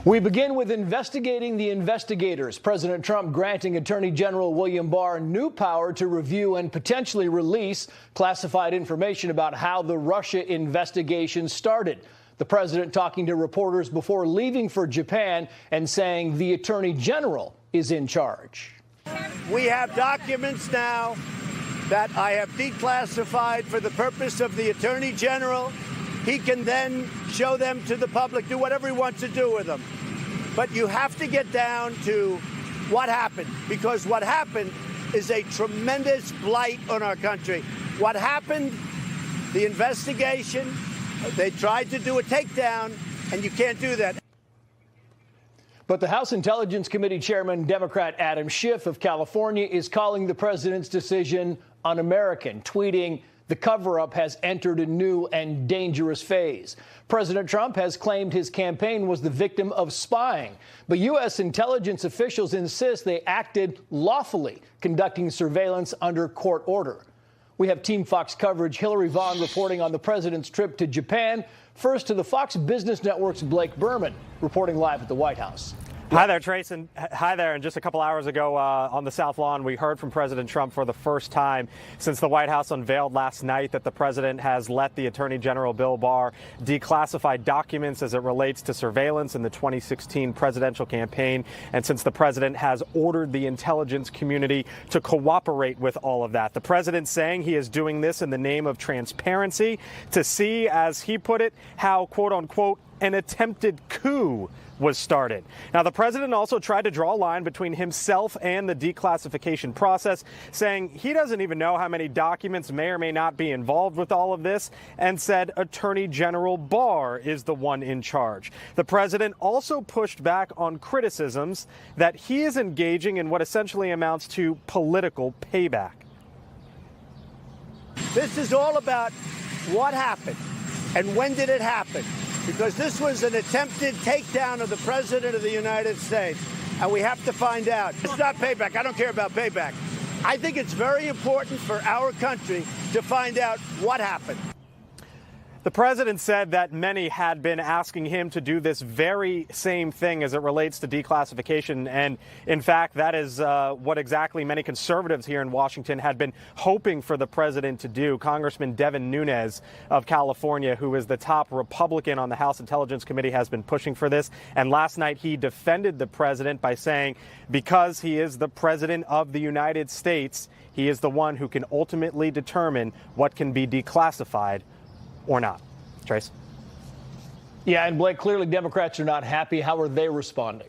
We begin with investigating the investigators. President Trump granting Attorney General William Barr new power to review and potentially release classified information about how the Russia investigation started. The president talking to reporters before leaving for Japan and saying the Attorney General is in charge. We have documents now that I have declassified for the purpose of the Attorney General. He can then show them to the public, do whatever he wants to do with them. But you have to get down to what happened, because what happened is a tremendous blight on our country. What happened, the investigation, they tried to do a takedown, and you can't do that. But the House Intelligence Committee Chairman, Democrat Adam Schiff of California, is calling the president's decision un-American, tweeting, "The cover-up has entered a new and dangerous phase." President Trump has claimed his campaign was the victim of spying, but U.S. intelligence officials insist they acted lawfully, conducting surveillance under court order. We have Team Fox coverage. Hillary Vaughn reporting on the president's trip to Japan. First to the Fox Business Network's Blake Berman, reporting live at the White House. Hi there, Trace, and hi there. And just a couple hours ago on the South Lawn, we heard from President Trump for the first time since the White House unveiled last night that the president has let the Attorney General Bill Barr declassify documents as it relates to surveillance in the 2016 presidential campaign. And since the president has ordered the intelligence community to cooperate with all of that, the president saying he is doing this in the name of transparency to see, as he put it, how, quote unquote, an attempted coup was started. Now, the president also tried to draw a line between himself and the declassification process, saying he doesn't even know how many documents may or may not be involved with all of this, and said Attorney General Barr is the one in charge. The president also pushed back on criticisms that he is engaging in what essentially amounts to political payback. This is all about what happened and when did it happen. Because this was an attempted takedown of the President of the United States, and we have to find out. It's not payback. I don't care about payback. I think it's very important for our country to find out what happened. The president said that many had been asking him to do this very same thing as it relates to declassification. And in fact, that is what exactly many conservatives here in Washington had been hoping for the president to do. Congressman Devin Nunes of California, who is the top Republican on the House Intelligence Committee, has been pushing for this. And last night he defended the president by saying because he is the president of the United States, he is the one who can ultimately determine what can be declassified or not. Trace? Yeah, and Blake, clearly Democrats are not happy. How are they responding?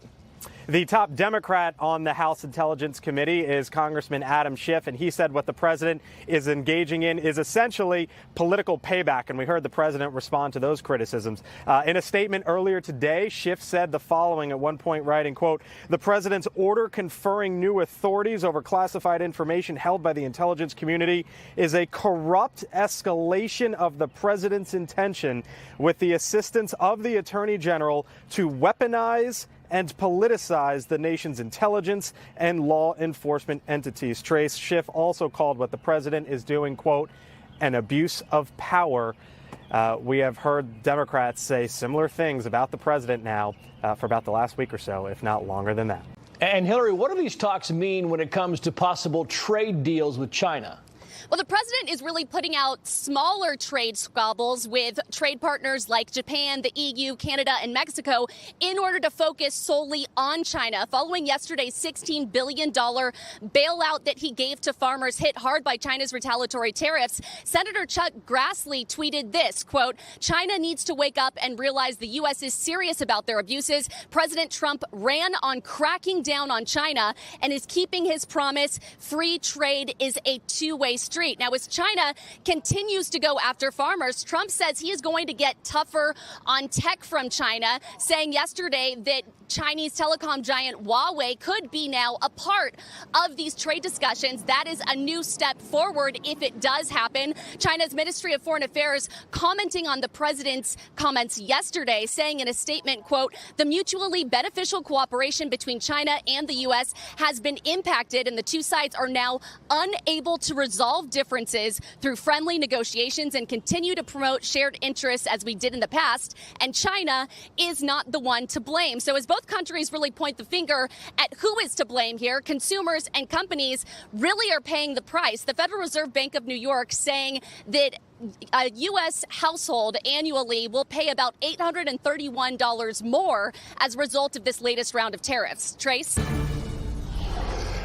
The top Democrat on the House Intelligence Committee is Congressman Adam Schiff, and he said what the president is engaging in is essentially political payback, and we heard the president respond to those criticisms. In a statement earlier today, Schiff said the following at one point, writing, quote, "The president's order conferring new authorities over classified information held by the intelligence community is a corrupt escalation of the president's intention with the assistance of the Attorney General to weaponize and politicize the nation's intelligence and law enforcement entities." Trace, Schiff also called what the president is doing, quote, an abuse of power. We have heard Democrats say similar things about the president now for about the last week or so, if not longer than that. And Hillary, what do these talks mean when it comes to possible trade deals with China? Well, the president is really putting out smaller trade squabbles with trade partners like Japan, the EU, Canada, and Mexico in order to focus solely on China. Following yesterday's $16 billion bailout that he gave to farmers hit hard by China's retaliatory tariffs, Senator Chuck Grassley tweeted this, quote, "China needs to wake up and realize the U.S. is serious about their abuses. President Trump ran on cracking down on China and is keeping his promise. Free trade is a two-way street." Now, as China continues to go after farmers, Trump says he is going to get tougher on tech from China, saying yesterday that Chinese telecom giant Huawei could be now a part of these trade discussions. That is a new step forward if it does happen. China's Ministry of Foreign Affairs commenting on the president's comments yesterday, saying in a statement, quote, "The mutually beneficial cooperation between China and the U.S. has been impacted, and the two sides are now unable to resolve resolve differences through friendly negotiations and continue to promote shared interests as we did in the past. And China is not the one to blame. So as both countries really point the finger at who is to blame here, consumers and companies really are paying the price. The Federal Reserve Bank of New York saying that a U.S. household annually will pay about $831 more as a result of this latest round of tariffs. Trace?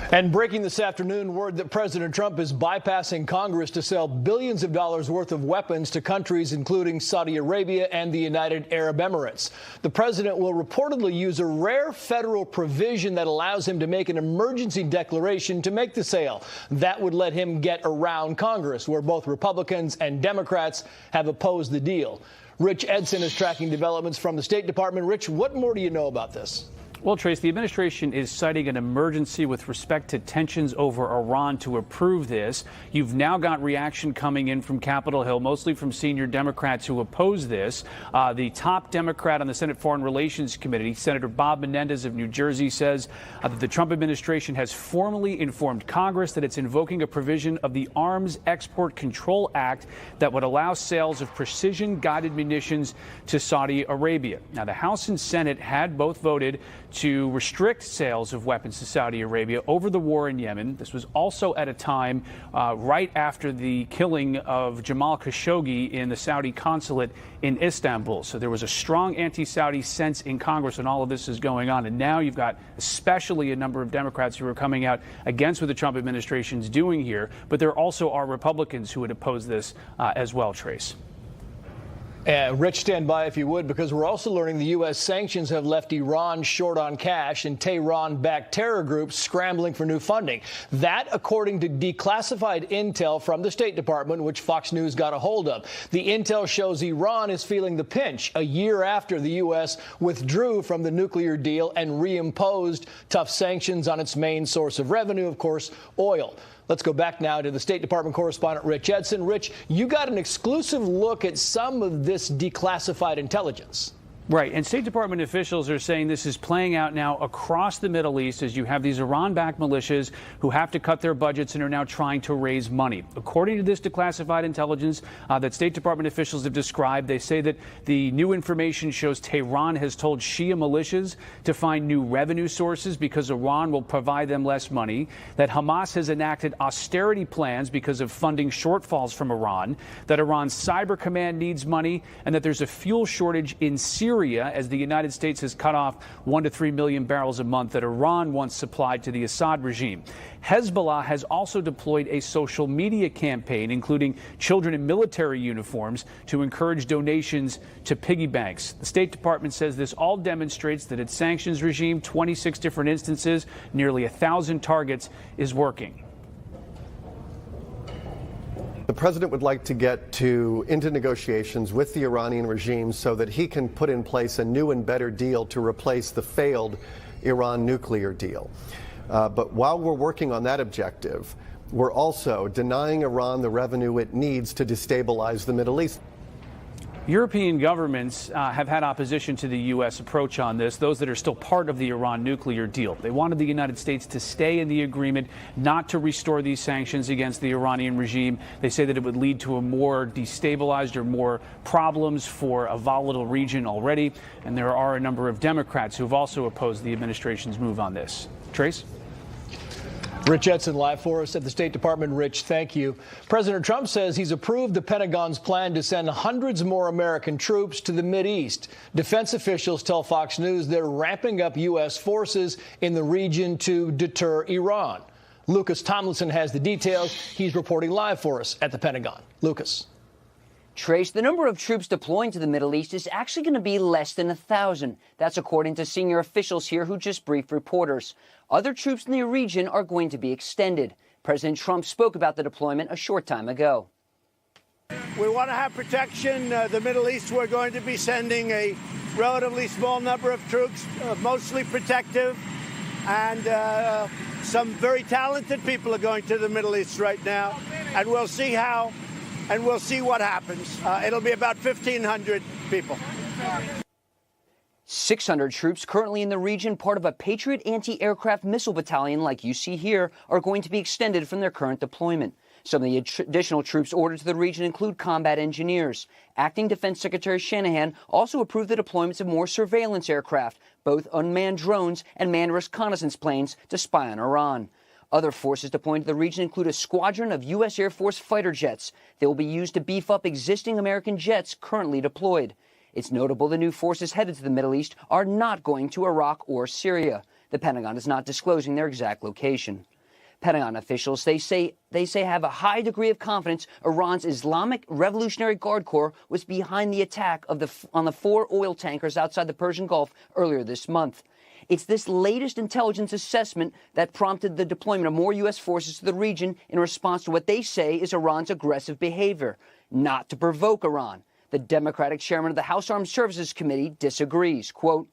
And breaking this afternoon, word that President Trump is bypassing Congress to sell billions of dollars worth of weapons to countries including Saudi Arabia and the United Arab Emirates. The president will reportedly use a rare federal provision that allows him to make an emergency declaration to make the sale. That would let him get around Congress, where both Republicans and Democrats have opposed the deal. Rich Edson is tracking developments from the State Department. Rich, what more do you know about this? Well, Trace, the administration is citing an emergency with respect to tensions over Iran to approve this. You've now got reaction coming in from Capitol Hill, mostly from senior Democrats who oppose this. The top Democrat on the Senate Foreign Relations Committee, Senator Bob Menendez of New Jersey, says that the Trump administration has formally informed Congress that it's invoking a provision of the Arms Export Control Act that would allow sales of precision-guided munitions to Saudi Arabia. Now, the House and Senate had both voted to restrict sales of weapons to Saudi Arabia over the war in Yemen. This was also at a time right after the killing of Jamal Khashoggi in the Saudi consulate in Istanbul. So there was a strong anti-Saudi sense in Congress when all of this is going on. And now you've got especially a number of Democrats who are coming out against what the Trump administration is doing here. But there also are Republicans who would oppose this as well, Trace. Rich, stand by if you would, because we're also learning the U.S. sanctions have left Iran short on cash and Tehran-backed terror groups scrambling for new funding. That, according to declassified intel from the State Department, which Fox News got a hold of. The intel shows Iran is feeling the pinch a year after the U.S. withdrew from the nuclear deal and reimposed tough sanctions on its main source of revenue, of course, oil. Let's go back now to the State Department correspondent Rich Edson. Rich, you got an exclusive look at some of this declassified intelligence. Right. And State Department officials are saying this is playing out now across the Middle East as you have these Iran-backed militias who have to cut their budgets and are now trying to raise money. According to this declassified intelligence that State Department officials have described, they say that the new information shows Tehran has told Shia militias to find new revenue sources because Iran will provide them less money, that Hamas has enacted austerity plans because of funding shortfalls from Iran, that Iran's cyber command needs money, and that there's a fuel shortage in Syria as the United States has cut off 1 to 3 million barrels a month that Iran once supplied to the Assad regime. Hezbollah has also deployed a social media campaign, including children in military uniforms, to encourage donations to piggy banks. The State Department says this all demonstrates that its sanctions regime, 26 different instances, nearly 1,000 targets, is working. The president would like to get into negotiations with the Iranian regime so that he can put in place a new and better deal to replace the failed Iran nuclear deal. But while we're working on that objective, we're also denying Iran the revenue it needs to destabilize the Middle East. European governments have had opposition to the U.S. approach on this, those that are still part of the Iran nuclear deal. They wanted the United States to stay in the agreement, not to restore these sanctions against the Iranian regime. They say that it would lead to a more destabilized or more problems for a volatile region already. And there are a number of Democrats who have also opposed the administration's move on this. Trace? Rich Edson live for us at the State Department. Rich, thank you. President Trump says he's approved the Pentagon's plan to send hundreds more American troops to the Mideast. Defense officials tell Fox News they're ramping up U.S. forces in the region to deter Iran. Lucas Tomlinson has the details. He's reporting live for us at the Pentagon. Lucas. Trace, the number of troops deploying to the Middle East is actually going to be less than 1,000. That's according to senior officials here who just briefed reporters. Other troops in the region are going to be extended. President Trump spoke about the deployment a short time ago. We want to have protection. The Middle East, we're going to be sending a relatively small number of troops, mostly protective, and some very talented people are going to the Middle East right now, and we'll see how. And we'll see what happens. It'll be about 1,500 people. 600 troops currently in the region, part of a Patriot anti-aircraft missile battalion like you see here, are going to be extended from their current deployment. Some of the additional troops ordered to the region include combat engineers. Acting Defense Secretary Shanahan also approved the deployments of more surveillance aircraft, both unmanned drones and manned reconnaissance planes, to spy on Iran. Other forces deployed to the region include a squadron of U.S. Air Force fighter jets. They will be used to beef up existing American jets currently deployed. It's notable the new forces headed to the Middle East are not going to Iraq or Syria. The Pentagon is not disclosing their exact location. Pentagon officials, they say have a high degree of confidence Iran's Islamic Revolutionary Guard Corps was behind the attack on the 4 oil tankers outside the Persian Gulf earlier this month. It's this latest intelligence assessment that prompted the deployment of more U.S. forces to the region in response to what they say is Iran's aggressive behavior, not to provoke Iran. The Democratic chairman of the House Armed Services Committee disagrees. Quote,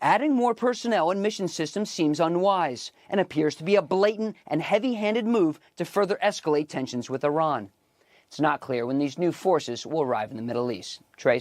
adding more personnel and mission systems seems unwise and appears to be a blatant and heavy-handed move to further escalate tensions with Iran. It's not clear when these new forces will arrive in the Middle East. Trace?